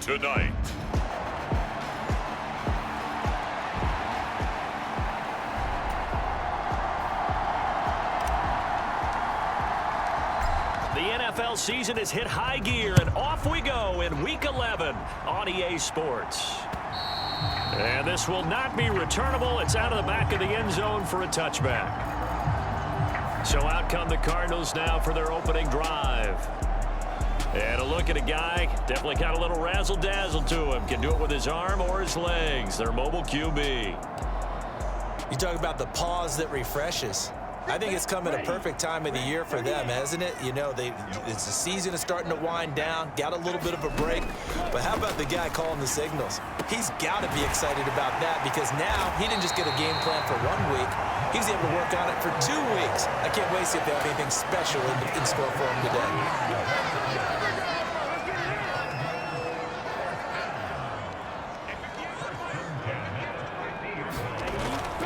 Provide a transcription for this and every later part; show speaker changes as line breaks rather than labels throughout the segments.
tonight.
The NFL season has hit high gear, and off we go in Week 11 on EA Sports. And this will not be returnable. It's out of the back of the end zone for a touchback. So out come the Cardinals now for their opening drive. And a look at a guy, definitely got a little razzle-dazzle to him. Can do it with his arm or his legs. Their mobile QB.
You talk about the pause that refreshes. I think it's come at a perfect time of the year for them, hasn't it? You know, the season is starting to wind down, got a little bit of a break. But how about the guy calling the signals? He's got to be excited about that because now he didn't just get a game plan for 1 week. He's able to work on it for 2 weeks. I can't wait to see if they have anything special in store for him today.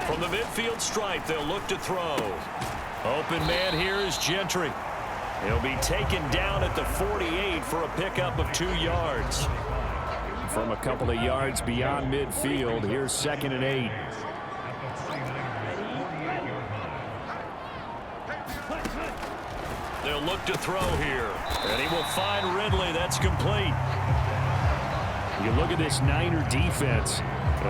From the midfield stripe, they'll look to throw. Open man here is Gentry. He'll be taken down at the 48 for a pickup of 2 yards. From a couple of yards beyond midfield, here's 2nd and 8. They'll look to throw here, and he will find Ridley. That's complete. You look at this Niner defense.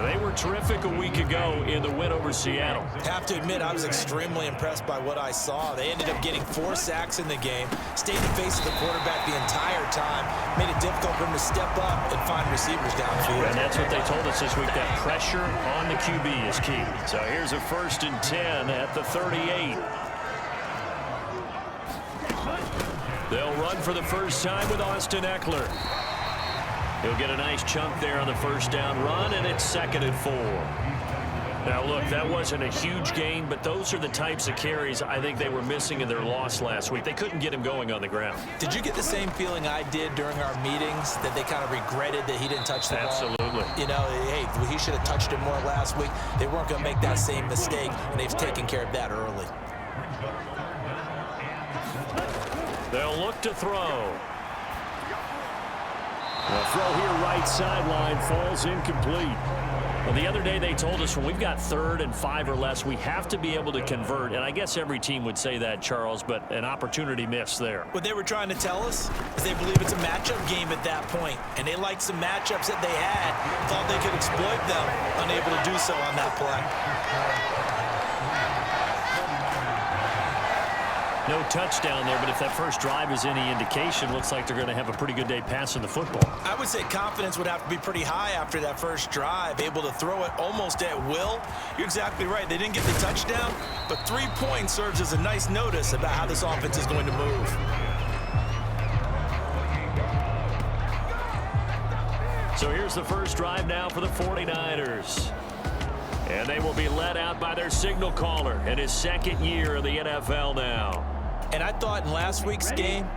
They were terrific a week ago in the win over Seattle.
Have to admit, I was extremely impressed by what I saw. They ended up getting 4 sacks in the game, stayed in the face of the quarterback the entire time, made it difficult for him to step up and find receivers downfield.
And that's what they told us this week, that pressure on the QB is key. So here's a 1st and 10 at the 38. They'll run for the first time with Austin Eckler. He'll get a nice chunk there on the first down run, and it's 2nd and 4. Now, look, that wasn't a huge gain, but those are the types of carries I think they were missing in their loss last week. They couldn't get him going on the ground.
Did you get the same feeling I did during our meetings, that they kind of regretted that he didn't touch the ball?
Absolutely.
You know, hey, he should have touched it more last week. They weren't going to make that same mistake, and they've taken care of that early.
They'll look to throw. The throw here right sideline falls incomplete. Well, the other day they told us when we've got 3rd and 5 or less, we have to be able to convert. And I guess every team would say that, Charles, but an opportunity missed there.
What they were trying to tell us is they believe it's a matchup game at that point, and they liked some matchups that they had, thought they could exploit them, unable to do so on that play.
No touchdown there, but if that first drive is any indication, looks like they're going to have a pretty good day passing the football.
I would say confidence would have to be pretty high after that first drive, able to throw it almost at will. You're exactly right. They didn't get the touchdown, but 3 points serves as a nice notice about how this offense is going to move.
So here's the first drive now for the 49ers. And they will be led out by their signal caller in his 2nd year in the NFL now.
And I thought in last week's game,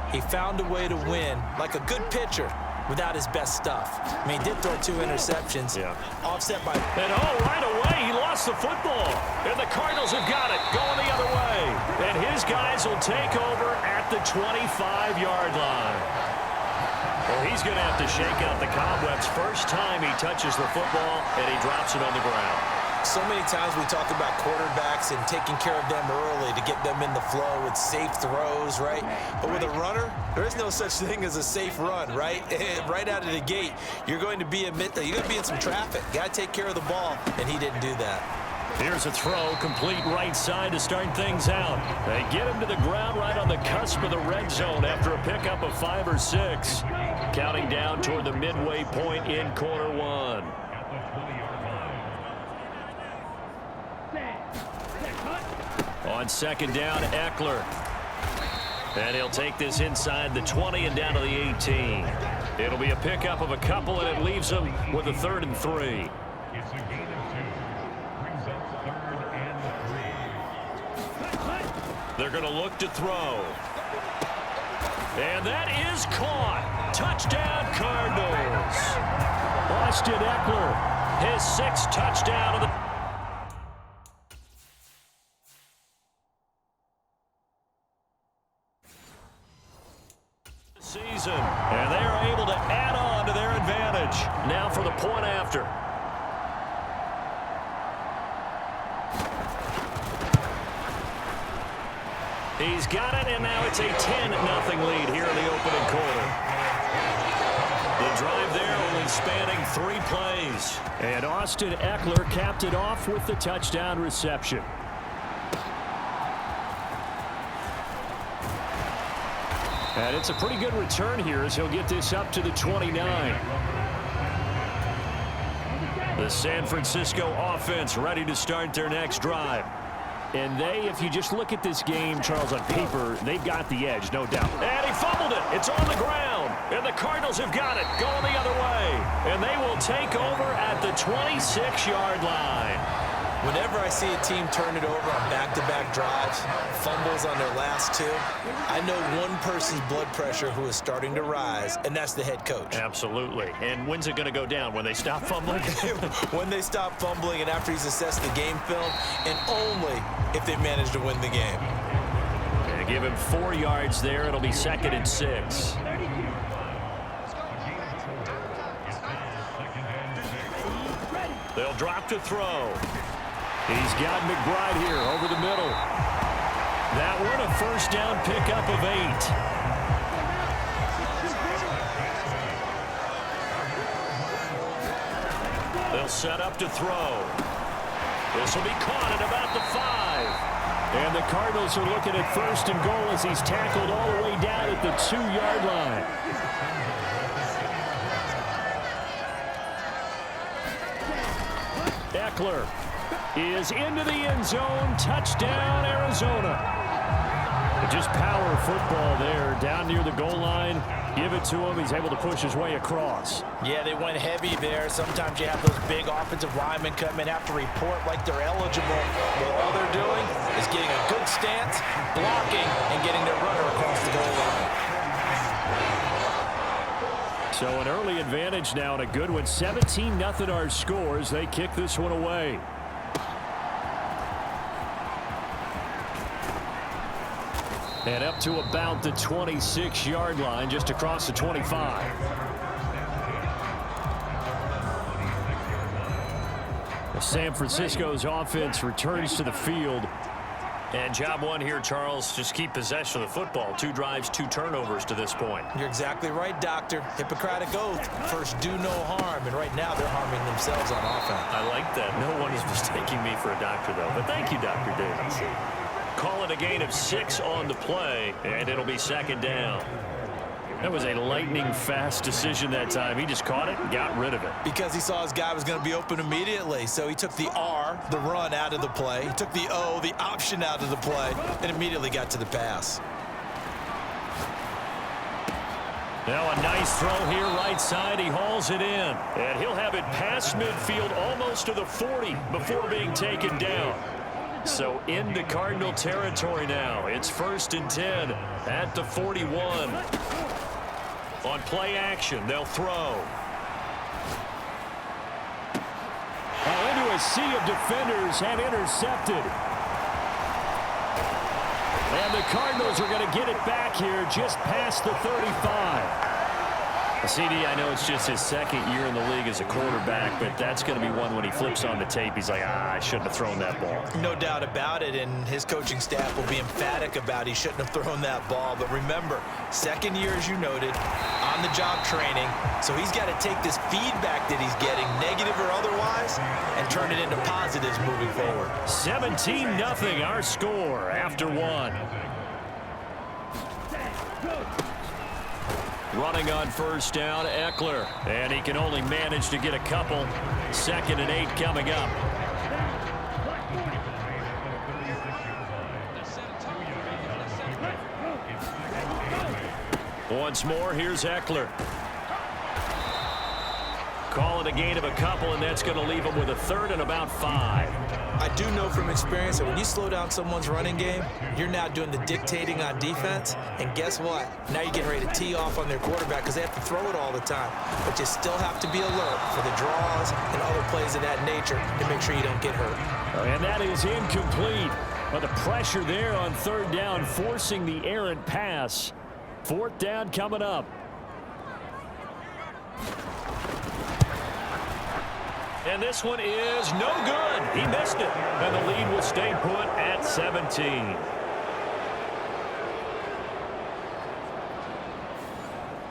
he found a way to win like a good pitcher without his best stuff. I mean, he did throw 2 interceptions, offset by...
And right away, he lost the football. And the Cardinals have got it, going the other way. And his guys will take over at the 25-yard line. Well, he's going to have to shake out the cobwebs. First time he touches the football, and he drops it on the ground.
So many times we talk about quarterbacks and taking care of them early to get them in the flow with safe throws, right? But with a runner, there is no such thing as a safe run, right? Right out of the gate, you're going to be in some traffic. Got to take care of the ball, and he didn't do that.
Here's a throw, complete right side to start things out. They get him to the ground right on the cusp of the red zone after a pickup of 5 or 6. Counting down toward the midway point in quarter 1. On 2nd down, Eckler. And he'll take this inside the 20 and down to the 18. It'll be a pickup of a couple, and it leaves him with a 3rd and 3. They're going to look to throw. And that is caught. Touchdown, Cardinals. Austin Eckler, his 6th touchdown of the season. And they are able to add on to their advantage. now for the point after. He's got it, and now it's a 10-0 lead here in the opening quarter. The drive there only spanning 3 plays.
And Austin Ekeler capped it off with the touchdown reception. And it's a pretty good return here as he'll get this up to the 29.
The San Francisco offense ready to start their next drive.
And they, if you just look at this game, Charles, on paper, they've got the edge, no doubt.
And he fumbled it. It's on the ground. And the Cardinals have got it going the other way. And they will take over at the 26-yard line.
Whenever I see a team turn it over on back-to-back drives, fumbles on their last 2, I know one person's blood pressure who is starting to rise, and that's the head coach.
Absolutely. And when's it going to go down? When they stop fumbling?
When they stop fumbling and after he's assessed the game film, and only if they manage to win the game.
Gonna give him 4 yards there. It'll be 2nd and 6. They'll drop to throw.
He's got McBride here over the middle.
That one a first down pickup of 8. They'll set up to throw. This will be caught at about the 5.
And the Cardinals are looking at 1st and goal as he's tackled all the way down at the 2-yard line. Ekeler is into the end zone. Touchdown, Arizona. Just power football there down near the goal line. Give it to him. He's able to push his way across.
Yeah, they went heavy there. Sometimes you have those big offensive linemen come in, have to report like they're eligible. But all they're doing is getting a good stance, blocking, and getting their runner across the goal line.
So an early advantage now and a good one. 17-0 our scores. They kick this one away. And up to about the 26-yard line, just across the 25. San Francisco's offense returns to the field.
And job one here, Charles, just keep possession of the football. 2 drives, 2 turnovers to this point.
You're exactly right, Doctor. Hippocratic oath. First, do no harm. And right now, they're harming themselves on offense.
I like that. No one is mistaking me for a doctor, though. But thank you, Dr. Davis. Call it a gain of 6 on the play, and it'll be 2nd down. That was a lightning-fast decision that time. He just caught it and got rid of it.
Because he saw his guy was going to be open immediately. So he took the R, the run, out of the play. He took the O, the option, out of the play, and immediately got to the pass.
Now a nice throw here right side. He hauls it in. And he'll have it past midfield almost to the 40 before being taken down. So into Cardinal territory now. It's 1st and 10 at the 41. On play action, they'll throw.
Into a sea of defenders and intercepted. And the Cardinals are going to get it back here just past the 35. CD, I know it's just his 2nd year in the league as a quarterback, but that's going to be one when he flips on the tape. He's like, I shouldn't have thrown that ball.
No doubt about it, and his coaching staff will be emphatic about he shouldn't have thrown that ball. But remember, 2nd year, as you noted, on-the-job training, so he's got to take this feedback that he's getting, negative or otherwise, and turn it into positives moving forward.
17-0 our score after 1.
Running on 1st down, Ekeler. And he can only manage to get a couple. 2nd and 8 coming up. Once more, here's Ekeler. Call it a gain of a couple, and that's going to leave him with a 3rd and about 5.
I do know from experience that when you slow down someone's running game, you're now doing the dictating on defense. And guess what? Now you're getting ready to tee off on their quarterback because they have to throw it all the time. But you still have to be alert for the draws and other plays of that nature to make sure you don't get hurt.
And that is incomplete. But the pressure there on 3rd down, forcing the errant pass. 4th down coming up.
And this one is no good. He missed it. And the lead will stay put at 17.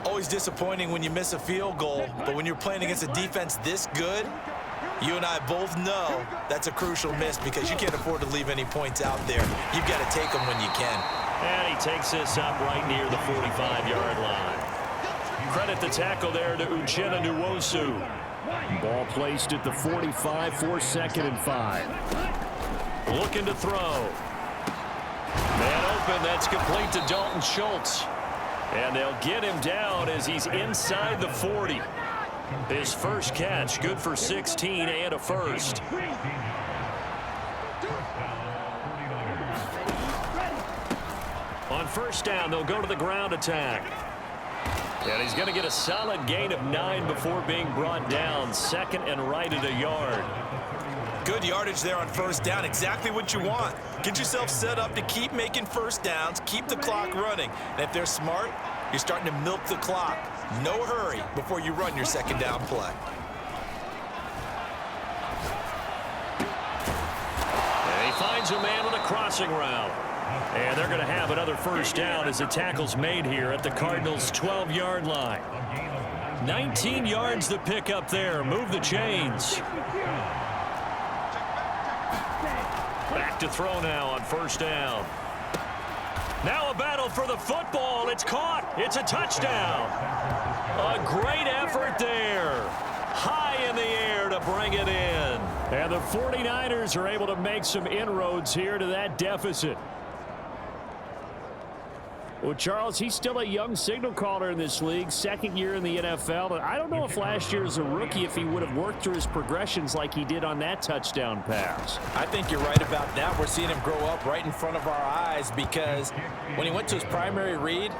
Always disappointing when you miss a field goal, but when you're playing against a defense this good, you and I both know that's a crucial miss because you can't afford to leave any points out there. You've got to take them when you can.
And he takes this up right near the 45-yard line. Credit the tackle there to Uchenna Nwosu.
Ball placed at the 45 for 2nd and 5.
Looking to throw. Man open, that's complete to Dalton Schultz. And they'll get him down as he's inside the 40. His first catch, good for 16 and a first. On first down, they'll go to the ground attack. And he's going to get a solid gain of 9 before being brought down. 2nd and right at a yard.
Good yardage there on first down. Exactly what you want. Get yourself set up to keep making first downs, keep the clock running. And if they're smart, you're starting to milk the clock. No hurry before you run your 2nd down play.
And he finds a man with a crossing route. And they're going to have another first down as the tackle's made here at the Cardinals' 12-yard line. 19 yards to pick up there. Move the chains. Back to throw now on first down. Now a battle for the football. It's caught. It's a touchdown. A great effort there. High in the air to bring it in.
And the 49ers are able to make some inroads here to that deficit. Well, Charles, he's still a young signal caller in this league, 2nd year in the NFL. But I don't know if last year as a rookie if he would have worked through his progressions like he did on that touchdown pass.
I think you're right about that. We're seeing him grow up right in front of our eyes because when he went to his primary read,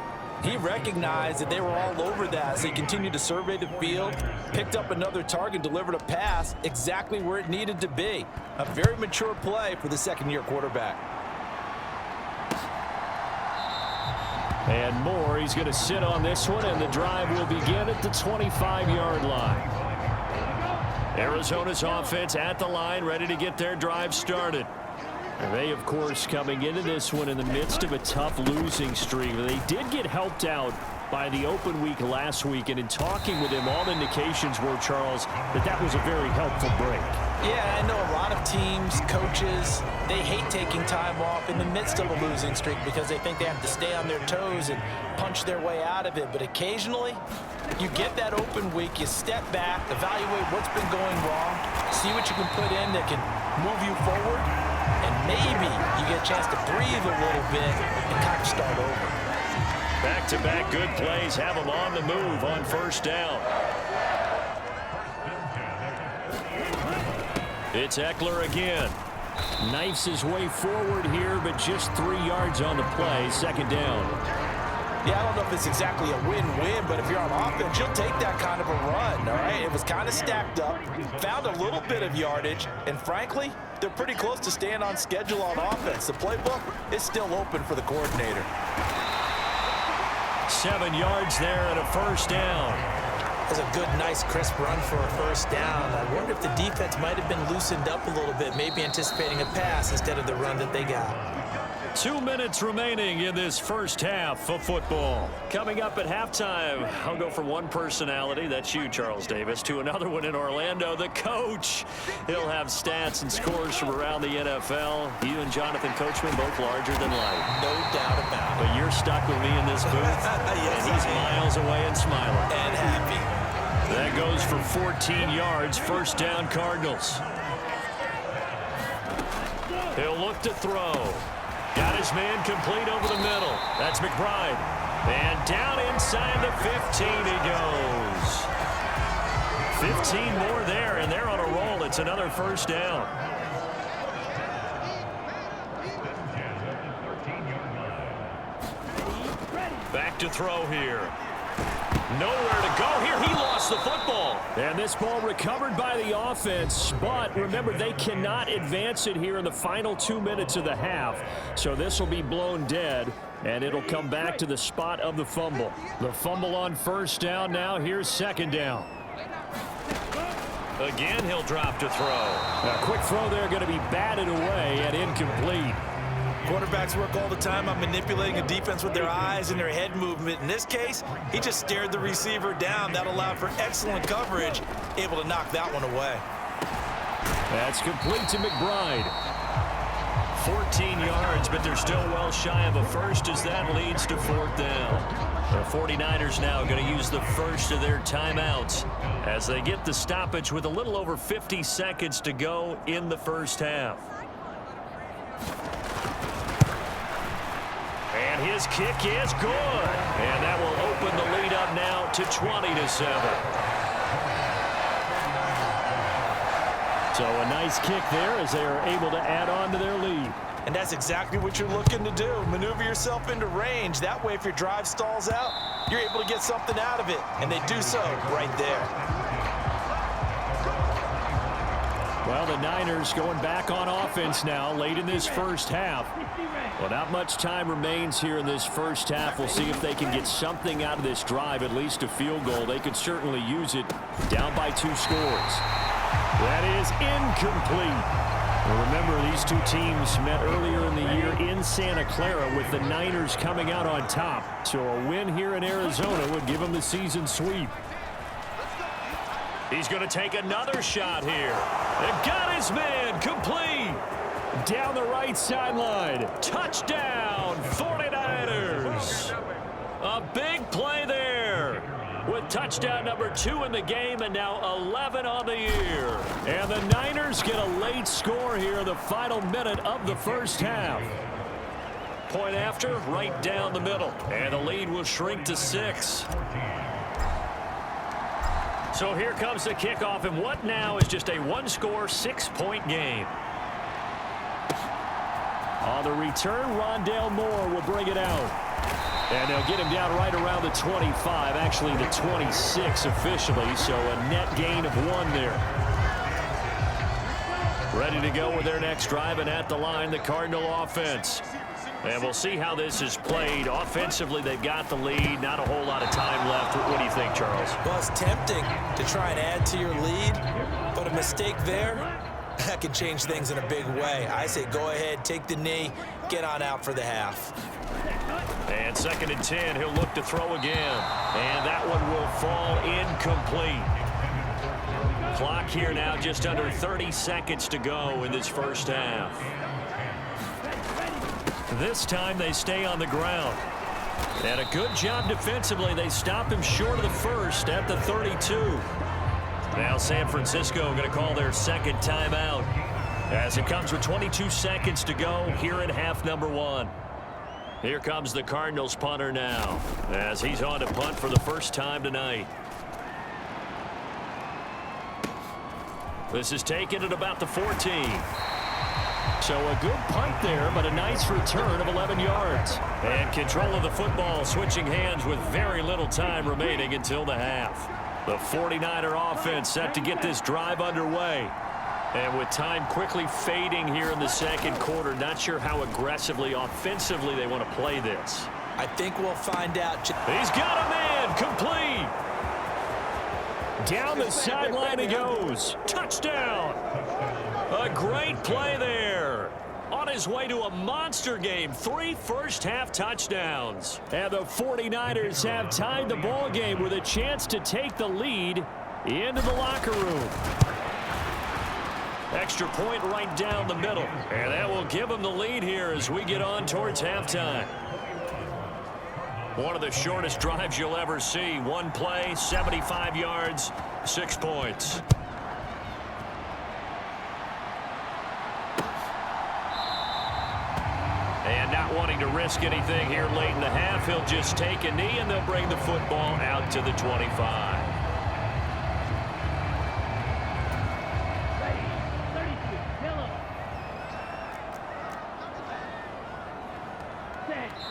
he recognized that they were all over that. So he continued to survey the field, picked up another target, delivered a pass exactly where it needed to be. A very mature play for the 2nd-year quarterback.
And Moore, he's going to sit on this one, and the drive will begin at the 25-yard line.
Arizona's offense at the line, ready to get their drive started.
And they, of course, coming into this one in the midst of a tough losing streak. They did get helped out by the open week last week, and in talking with him, all indications were, Charles, that was a very helpful break.
Yeah, I know a lot of teams, coaches, they hate taking time off in the midst of a losing streak because they think they have to stay on their toes and punch their way out of it. But occasionally, you get that open week, you step back, evaluate what's been going wrong, see what you can put in that can move you forward, and maybe you get a chance to breathe a little bit and kind of start over.
Back-to-back good plays have them on the move on first down. It's Eckler again.
Knifes his way forward here, but just 3 yards on the play. 2nd down.
Yeah, I don't know if it's exactly a win-win, but if you're on offense, you'll take that kind of a run, all right? It was kind of stacked up, found a little bit of yardage, and frankly, they're pretty close to staying on schedule on offense. The playbook is still open for the coordinator.
7 yards there and a first down.
That's a good, nice, crisp run for a first down. I wonder if the defense might have been loosened up a little bit, maybe anticipating a pass instead of the run that they got.
2 minutes remaining in this first half of football. Coming up at halftime, I'll go from one personality, that's you, Charles Davis, to another one in Orlando, the coach. He'll have stats and scores from around the NFL. You and Jonathan Coachman both larger than life.
No doubt about it.
But you're stuck with me in this booth,
Yes,
and he's miles away and smiling.
And happy.
That goes for 14 yards, first down Cardinals. He'll look to throw. Got his man complete over the middle. That's McBride. And down inside the 15 he goes. 15 more there, and they're on a roll. It's another first down. Back to throw here. Nowhere to go here. He lost the football.
And this ball recovered by the offense, but remember, they cannot advance it here in the final 2 minutes of the half. So this will be blown dead, and it'll come back to the spot of the fumble. The fumble on first down now. Here's 2nd down.
Again, he'll drop to throw.
A quick throw there going to be batted away and incomplete.
Quarterbacks work all the time on manipulating a defense with their eyes and their head movement. In this case, he just stared the receiver down. That allowed for excellent coverage, able to knock that one away.
That's complete to McBride.
14 yards, but they're still well shy of a first as that leads to 4th down. The 49ers now going to use the first of their timeouts as they get the stoppage with a little over 50 seconds to go in the first half. And his kick is good. And that will open the lead up now to 20-7.
So a nice kick there as they are able to add on to their lead.
And that's exactly what you're looking to do. Maneuver yourself into range. That way, if your drive stalls out, you're able to get something out of it. And they do so right there.
Well, the Niners going back on offense now late in this first half. Well, not much time remains here in this first half. We'll see if they can get something out of this drive, at least a field goal. They could certainly use it down by 2 scores. That is incomplete. Well, remember, these two teams met earlier in the year in Santa Clara with the Niners coming out on top. So a win here in Arizona would give them the season sweep.
He's going to take another shot here. And got his man complete.
Down the right sideline.
Touchdown, 49ers. A big play there. With touchdown number 2 in the game and now 11 on the year.
And the Niners get a late score here in the final minute of the first half.
Point after, right down the middle. And the lead will shrink to 6. So here comes the kickoff, and what now is just a 1-score, 6-point game.
On the return, Rondale Moore will bring it out. And they'll get him down right around the 25, actually the 26 officially, so a net gain of 1 there. Ready to go with their next drive, and at the line, the Cardinal offense. And we'll see how this is played. Offensively, they've got the lead. Not a whole lot of time left. What do you think, Charles?
Well, it's tempting to try and add to your lead, but a mistake there, that can change things in a big way. I say go ahead, take the knee, get on out for the half.
And 2nd and 10, he'll look to throw again. And that one will fall incomplete. Clock here now just under 30 seconds to go in this first half. This time they stay on the ground. And a good job defensively. They stop him short of the first at the 32. Now San Francisco going to call their 2nd timeout as it comes with 22 seconds to go here in half number 1. Here comes the Cardinals punter now as he's on to punt for the first time tonight. This is taken at about the 14.
So a good punt there, but a nice return of 11 yards.
And control of the football switching hands with very little time remaining until the half. The 49er offense set to get this drive underway. And with time quickly fading here in the second quarter, not sure how aggressively, offensively they want to play this.
I think we'll find out.
He's got a man, complete.
Down the sideline he goes.
Touchdown. A great play there. On his way to a monster game, 3 first-half touchdowns.
And the 49ers have tied the ball game with a chance to take the lead into the locker room.
Extra point right down the middle. And that will give them the lead here as we get on towards halftime. One of the shortest drives you'll ever see. 1 play, 75 yards, 6 points. And not wanting to risk anything here late in the half, he'll just take a knee and they'll bring the football out to the 25.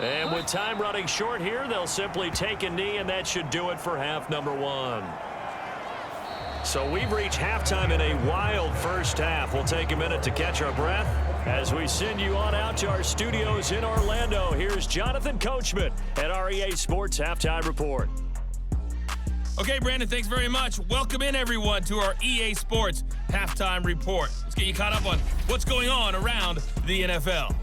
And with time running short here, they'll simply take a knee, and that should do it for half number 1. So we've reached halftime in a wild first half. We'll take a minute to catch our breath as we send you on out to our studios in Orlando. Here's Jonathan Coachman at our EA Sports Halftime Report.
Okay, Brandon, thanks very much. Welcome in, everyone, to our EA Sports Halftime Report. Let's get you caught up on what's going on around the NFL.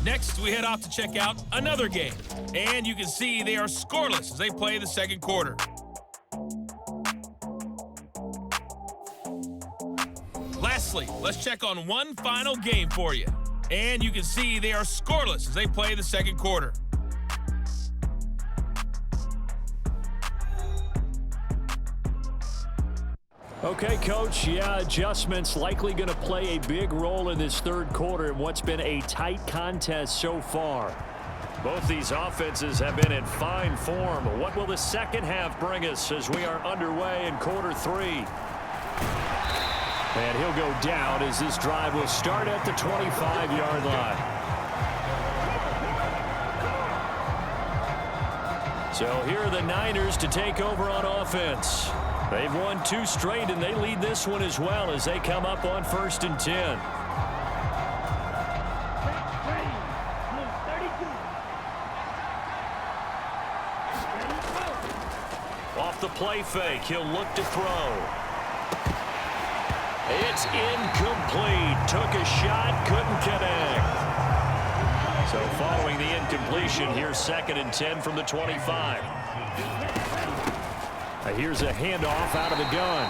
Next, we head off to check out another game. And you can see they are scoreless as they play the second quarter. Lastly, let's check on one final game for you. And you can see they are scoreless as they play the second quarter.
Okay, Coach, adjustments likely going to play a big role in this third quarter in what's been a tight contest so far.
Both these offenses have been in fine form. What will the second half bring us as we are underway in quarter three?
And he'll go down as this drive will start at the 25-yard line. So here are the Niners to take over on offense. They've won 2 straight, and they lead this one as well as they come up on 1st and 10.
Off the play fake, he'll look to throw. It's incomplete. Took a shot, couldn't connect. So following the incompletion, here's 2nd and 10 from the 25.
Here's a handoff out of the gun.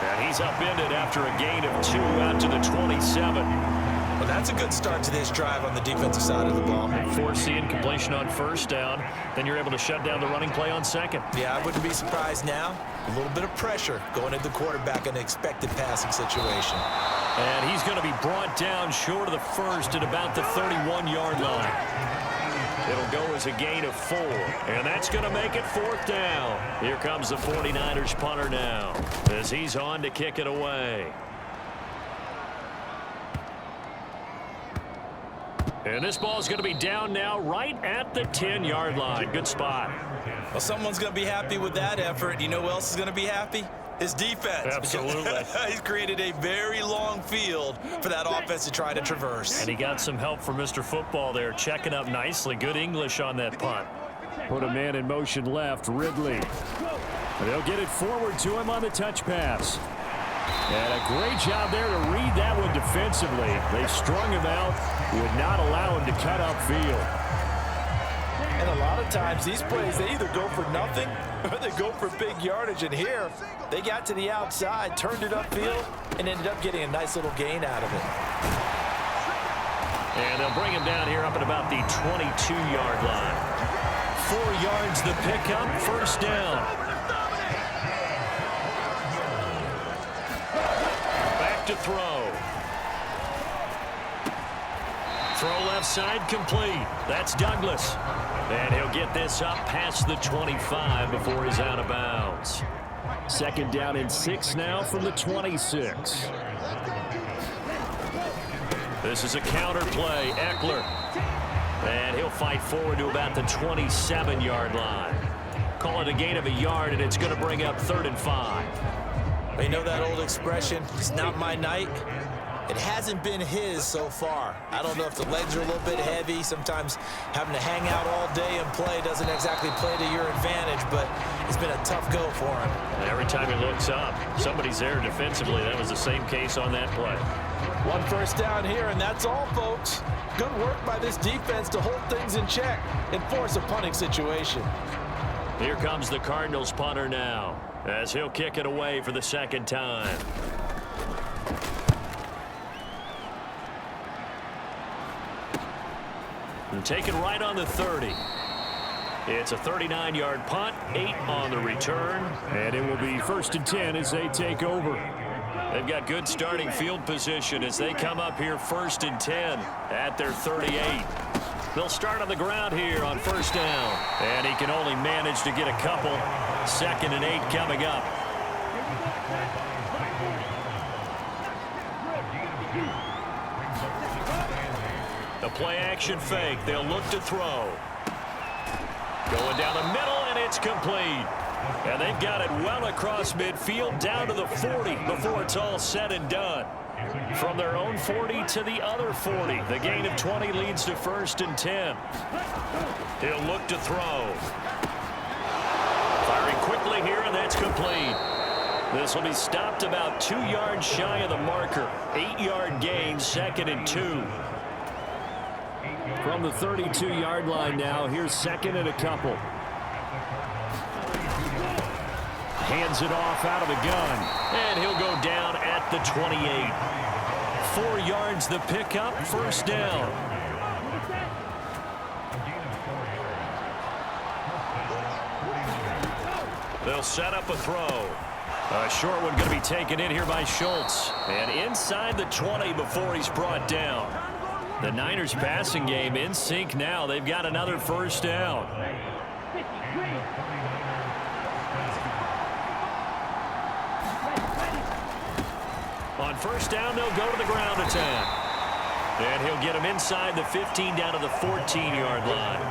And he's upended after a gain of 2 out to the 27.
Well, that's a good start to this drive on the defensive side of the ball.
Force the incompletion on 1st down. Then you're able to shut down the running play on 2nd.
Yeah, I wouldn't be surprised now. A little bit of pressure going into the quarterback in an expected passing situation.
And he's going to be brought down short of the 1st at about the 31-yard line. It'll go as a gain of 4. And that's going to make it 4th down. Here comes the 49ers punter now as he's on to kick it away. And this ball's going to be down now right at the 10-yard line. Good spot.
Well, someone's going to be happy with that effort. You know who else is going to be happy? His defense.
Absolutely.
He's created a very long field for that offense to try to traverse.
And he got some help from Mr. Football there, checking up nicely. Good English on that punt.
Put a man in motion left, Ridley. And they'll get it forward to him on the touch pass. And a great job there to read that one defensively. They strung him out, would not allow him to cut upfield.
And a lot of times these plays, they either go for nothing or they go for big yardage. And here, they got to the outside, turned it upfield, and ended up getting a nice little gain out of it.
And they'll bring him down here up at about the 22-yard line. 4 yards the pickup, 1st down. Back to throw. Throw left side complete. That's Douglas. And he'll get this up past the 25 before he's out of bounds.
2nd down and 6 now from the 26.
This is a counter play. Eckler. And he'll fight forward to about the 27-yard line. Call it a gain of a yard, and it's going to bring up 3rd and 5.
You know that old expression, it's not my night? It hasn't been his so far. I don't know if the legs are a little bit heavy. Sometimes having to hang out all day and play doesn't exactly play to your advantage, but it's been a tough go for him.
And every time he looks up, somebody's there defensively. That was the same case on that play.
1 first down here, and that's all, folks. Good work by this defense to hold things in check and force a punting situation.
Here comes the Cardinals punter now as he'll kick it away for the 2nd time. And take it right on the 30. It's a 39-yard punt, 8 on the return.
And it will be 1st and 10 as they take over.
They've got good starting field position as they come up here 1st and 10 at their 38. They'll start on the ground here on 1st down. And he can only manage to get a couple. 2nd and 8 coming up. The play action fake. They'll look to throw. Going down the middle, and it's complete. And they've got it well across midfield down to the 40 before it's all said and done. From their own 40 to the other 40. The gain of 20 leads to 1st and 10. He'll look to throw. Firing quickly here, and that's complete. This will be stopped about 2 yards shy of the marker. 8-yard gain, 2nd and 2.
From the 32-yard line now, here's 2nd and a couple. Hands it off out of the gun.
And he'll go down at the 28. 4 yards the pickup, 1st down. They'll set up a throw. A short one going to be taken in here by Schultz. And inside the 20 before he's brought down. The Niners passing game in sync now. They've got another 1st down. On 1st down, they'll go to the ground attack. And he'll get him inside the 15 down to the 14-yard line.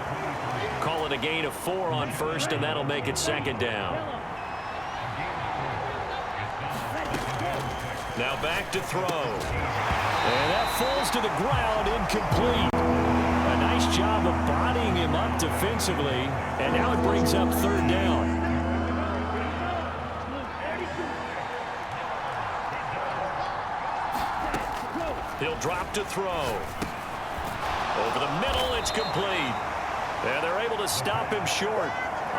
Call it a gain of 4 on 1st, and that'll make it 2nd down. Now back to throw.
And that falls to the ground, incomplete. A nice job of bodying him up defensively, and now it brings up 3rd down.
He'll drop to throw. Over the middle, it's complete. And they're able to stop him short.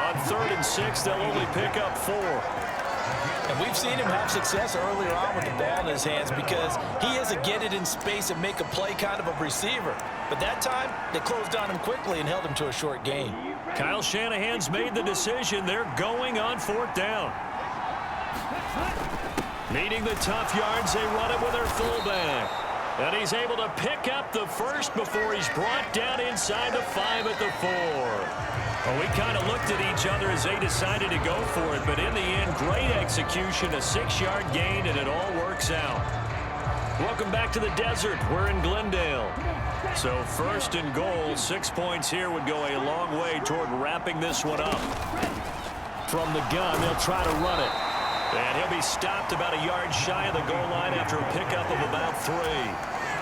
On 3rd and 6, they'll only pick up 4.
And we've seen him have success earlier on with the ball in his hands because he is a get it in space and make a play kind of a receiver. But that time, they closed on him quickly and held him to a short gain.
Kyle Shanahan's made the decision. They're going on 4th down. Needing the tough yards, they run it with their fullback. And he's able to pick up the 1st before he's brought down inside the 5 at the 4. Well, we kind of looked at each other as they decided to go for it, but in the end, great execution, a 6-yard gain, and it all works out. Welcome back to the desert. We're in Glendale. So 1st and goal, 6 points here would go a long way toward wrapping this one up.
From the gun, they'll try to run it.
And he'll be stopped about a yard shy of the goal line after a pickup of about 3.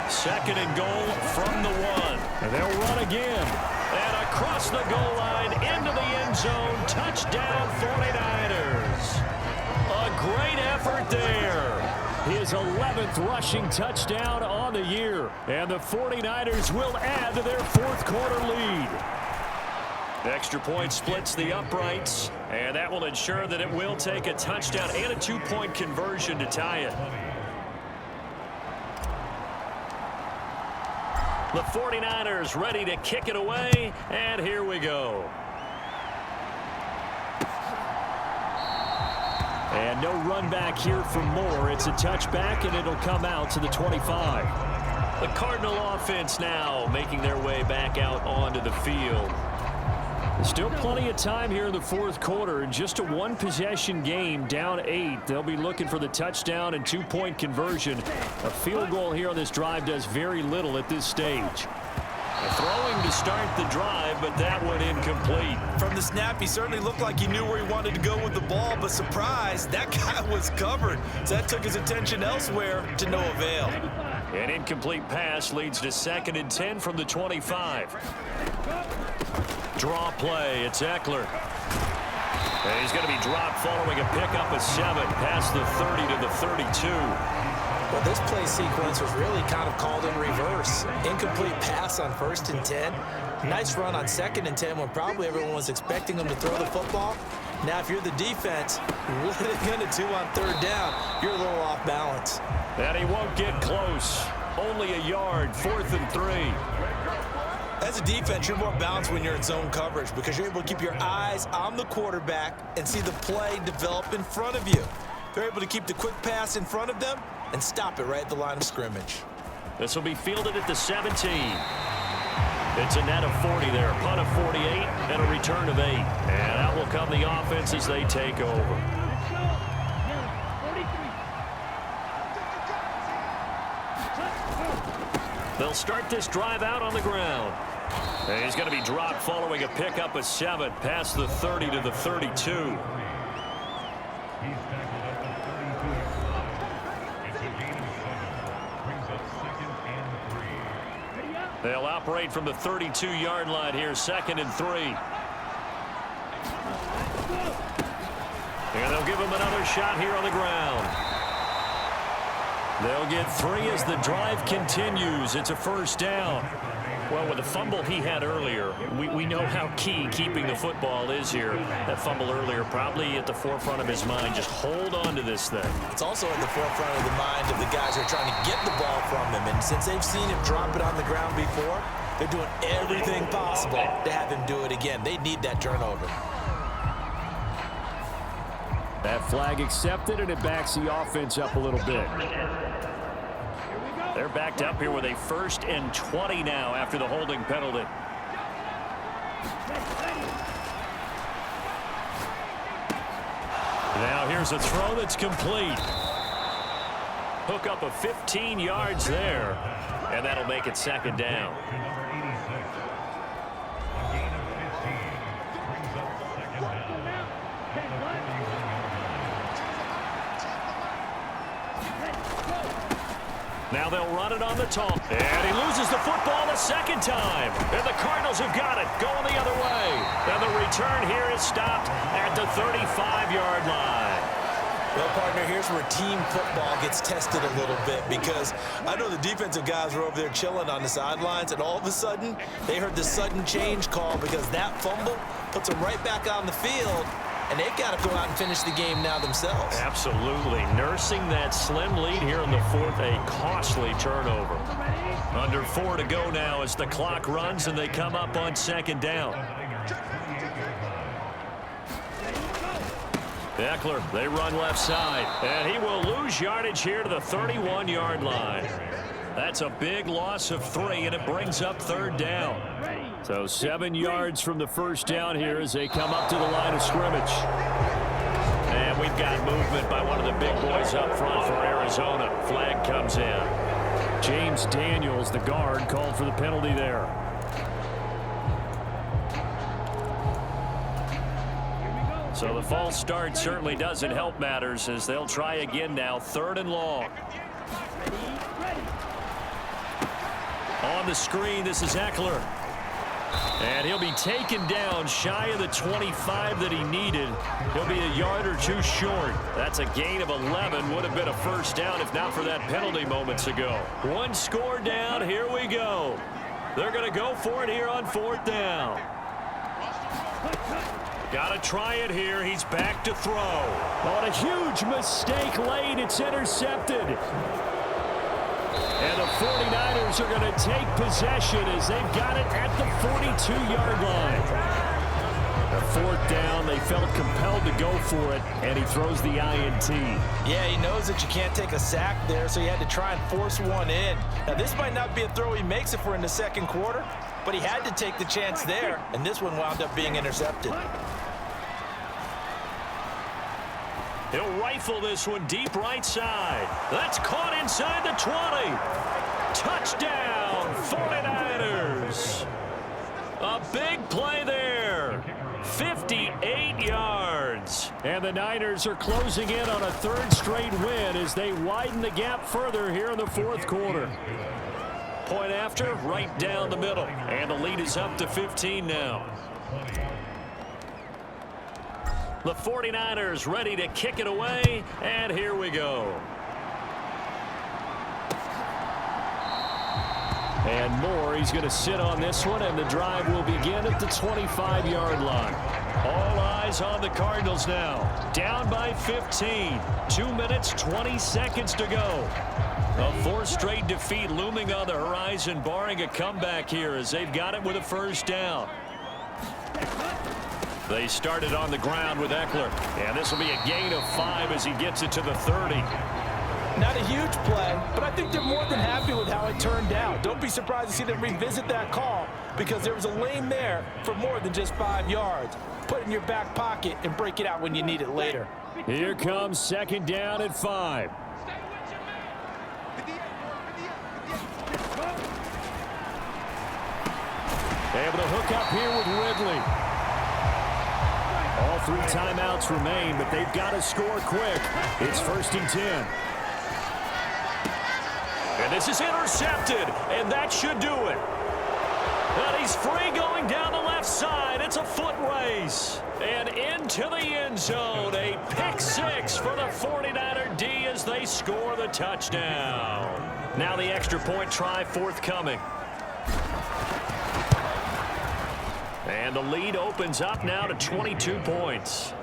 2nd and goal from the 1.
And they'll run again.
And across the goal line into the end zone. Touchdown 49ers. A great effort there.
His 11th rushing touchdown on the year. And the 49ers will add to their 4th quarter lead.
Extra point splits the uprights, and that will ensure that it will take a touchdown and a 2-point conversion to tie it. The 49ers ready to kick it away, and here we go.
And no run back here for Moore. It's a touchback, and it'll come out to the 25.
The Cardinal offense now making their way back out onto the field.
Still plenty of time here in the 4th quarter. Just a 1-possession game, down 8. They'll be looking for the touchdown and 2-point conversion. A field goal here on this drive does very little at this stage.
Throwing to start the drive, but that one incomplete.
From the snap, he certainly looked like he knew where he wanted to go with the ball, but surprise, that guy was covered. So that took his attention elsewhere to no avail.
An incomplete pass leads to 2nd and 10 from the 25. Draw play, it's Eckler. And he's going to be dropped following a pickup of 7 past the 30 to the 32.
Well, this play sequence was really kind of called in reverse. Incomplete pass on 1st and 10. Nice run on 2nd and 10 when probably everyone was expecting him to throw the football. Now, if you're the defense, what are they going to do on 3rd down? You're a little off balance.
And he won't get close. Only a yard, 4th and 3.
As a defense, you're more balanced when you're in zone coverage because you're able to keep your eyes on the quarterback and see the play develop in front of you. They're able to keep the quick pass in front of them and stop it right at the line of scrimmage.
This will be fielded at the 17. It's a net of 40 there, a punt of 48, and a return of 8. And out will come the offense as they take over. They'll start this drive out on the ground. And he's going to be dropped following a pickup of 7 past the 30 to the 32.
He's tackled at the 32-yard line. It's a gain of 7. Brings up 2nd and 3.
They'll operate from the 32-yard line here, 2nd and 3. And they'll give him another shot here on the ground. They'll get 3 as the drive continues. It's a first down. Well, with the fumble he had earlier, we know how key keeping the football is here. That fumble earlier probably at the forefront of his mind. Just hold on to this thing.
It's also at the forefront of the mind of the guys who are trying to get the ball from him. And since they've seen him drop it on the ground before, they're doing everything possible to have him do it again. They need that turnover.
That flag accepted, and it backs the offense up a little bit.
They're backed up here with a 1st and 20 now after the holding penalty. Now here's a throw that's complete. Hook up of 15 yards there, and that'll make it 2nd down.
To number 86. A gain of 15. Brings up 2nd down. At the 41-yard line.
Now they'll run it on the toss. And he loses the football a 2nd time. And the Cardinals have got it, going the other way. And the return here is stopped at the 35-yard line.
Well, partner, here's where team football gets tested a little bit, because I know the defensive guys were over there chilling on the sidelines, and all of a sudden, they heard the sudden change call because that fumble puts them right back on the field, and they've got to go out and finish the game now themselves.
Absolutely. Nursing that slim lead here in the 4th, a costly turnover. Under 4 to go now as the clock runs and they come up on 2nd down. Eckler, they run left side, and he will lose yardage here to the 31-yard line. That's a big loss of 3, and it brings up 3rd down.
So 7 yards from the first down here as they come up to the line of scrimmage.
And we've got movement by one of the big boys up front for Arizona. Flag comes in.
James Daniels, the guard, called for the penalty there.
So the false start certainly doesn't help matters as they'll try again now, 3rd and long. On the screen, this is Eckler. And he'll be taken down shy of the 25 that he needed. He'll be a yard or 2 short. That's a gain of 11. Would have been a first down if not for that penalty moments ago. 1 score down. Here we go. They're going to go for it here on 4th down. Got to try it here. He's back to throw.
On a huge mistake late. It's intercepted. And the 49ers are going to take possession as they've got it at the 42-yard line. The 4th down, they felt compelled to go for it, and he throws the INT.
Yeah, he knows that you can't take a sack there, so he had to try and force one in. Now, this might not be a throw he makes if we're in the 2nd quarter, but he had to take the chance there, and this one wound up being intercepted.
He'll rifle this one deep right side. That's caught inside the 20. Touchdown, 49ers. A big play there. 58 yards.
And the Niners are closing in on a 3rd straight win as they widen the gap further here in the 4th quarter.
Point after, right down the middle. And the lead is up to 15 now. The 49ers ready to kick it away, and here we go.
And Moore, he's going to sit on this one, and the drive will begin at the 25-yard line.
All eyes on the Cardinals now. Down by 15. 2 minutes, 20 seconds to go. A 4th straight defeat looming on the horizon, barring a comeback here as they've got it with a first down. They started on the ground with Eckler, and this will be a gain of 5 as he gets it to the 30.
Not a huge play, but I think they're more than happy with how it turned out. Don't be surprised to see them revisit that call because there was a lane there for more than just 5 yards. Put it in your back pocket and break it out when you need it later.
Here comes 2nd down at 5. Able to hook up here with Ridley. All 3 timeouts remain, but they've got to score quick. It's 1st and 10.
And this is intercepted, and that should do it. And he's free going down the left side. It's a foot race. And into the end zone, a pick 6 for the 49er D as they score the touchdown. Now the extra point try forthcoming. And the lead opens up now to 22 points.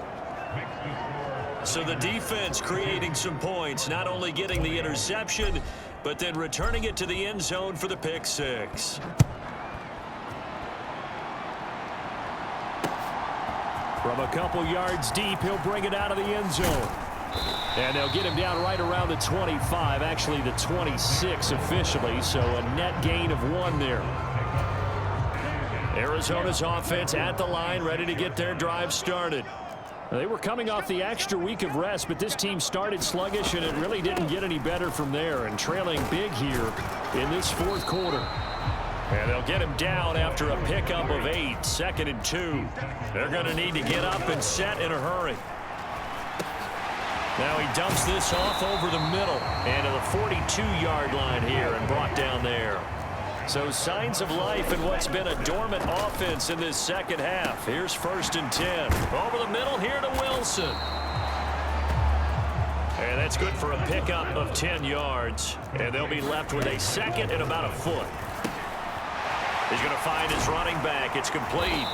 So the defense creating some points, not only getting the interception, but then returning it to the end zone for the pick 6.
From a couple yards deep, he'll bring it out of the end zone. And they'll get him down right around the 25, actually the 26 officially, so a net gain of 1 there. Arizona's offense at the line, ready to get their drive started. They were coming off the extra week of rest, but this team started sluggish, and it really didn't get any better from there, and trailing big here in this 4th quarter.
And they'll get him down after a pickup of 8, 2nd and 2. They're going to need to get up and set in a hurry. Now he dumps this off over the middle and to the 42-yard line here and brought down there. So signs of life in what's been a dormant offense in this second half. Here's 1st and 10. Over the middle here to Wilson. And that's good for a pickup of 10 yards. And they'll be left with a 2nd and about a foot. He's going to find his running back. It's complete.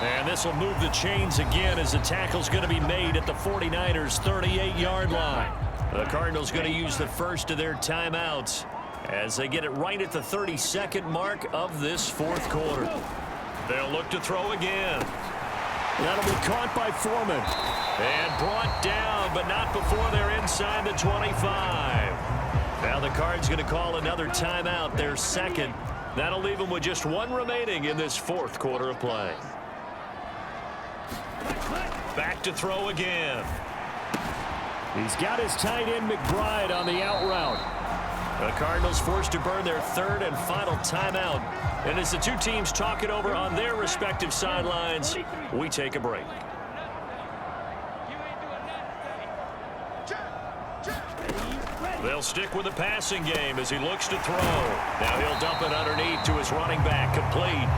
And this will move the chains again as the tackle's going to be made at the 49ers' 38-yard line. The Cardinals going to use the first of their timeouts as they get it right at the 32nd mark of this 4th quarter. They'll look to throw again.
That'll be caught by Foreman.
And brought down, but not before they're inside the 25. Now the Cards going to call another timeout, their 2nd. That'll leave them with just 1 remaining in this 4th quarter of play. Back to throw again.
He's got his tight end McBride on the out route.
The Cardinals forced to burn their 3rd and final timeout. And as the two teams talk it over on their respective sidelines, we take a break. They'll stick with the passing game as he looks to throw. Now he'll dump it underneath to his running back, complete.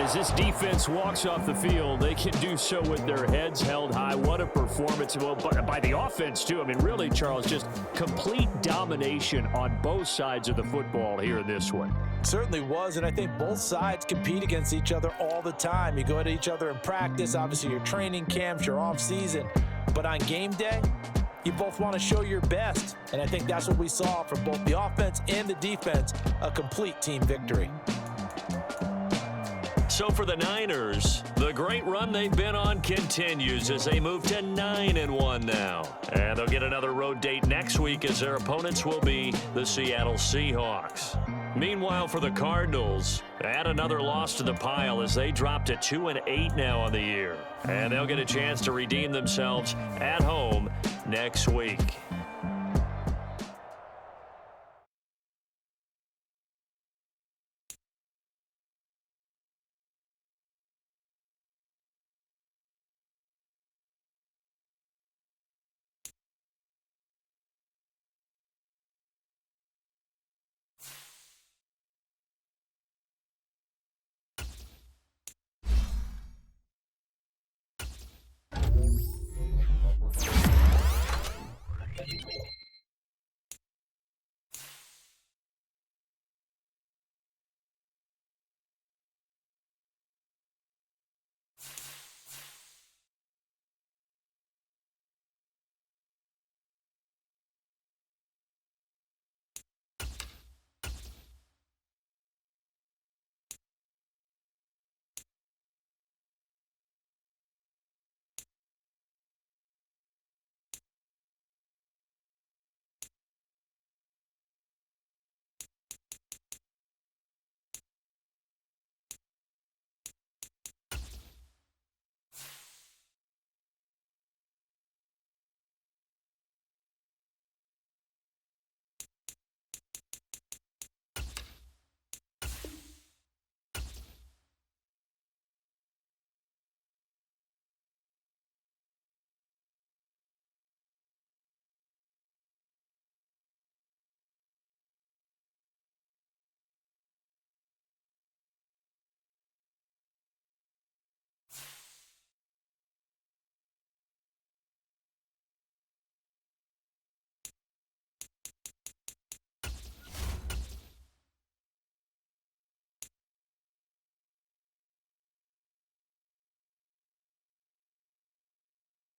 As this defense walks off the field, they can do so with their heads held high. What a performance. Well, by the offense, too. I mean, really, Charles, just complete domination on both sides of the football here in this one.
Certainly was, and I think both sides compete against each other all the time. You go at each other in practice, obviously your training camps, your off season, but on game day, you both want to show your best, and I think that's what we saw from both the offense and the defense, a complete team victory.
So for the Niners, the great run they've been on continues as they move to 9-1 now. And they'll get another road date next week as their opponents will be the Seattle Seahawks. Meanwhile, for the Cardinals, add another loss to the pile as they drop to 2-8 now on the year. And they'll get a chance to redeem themselves at home next week.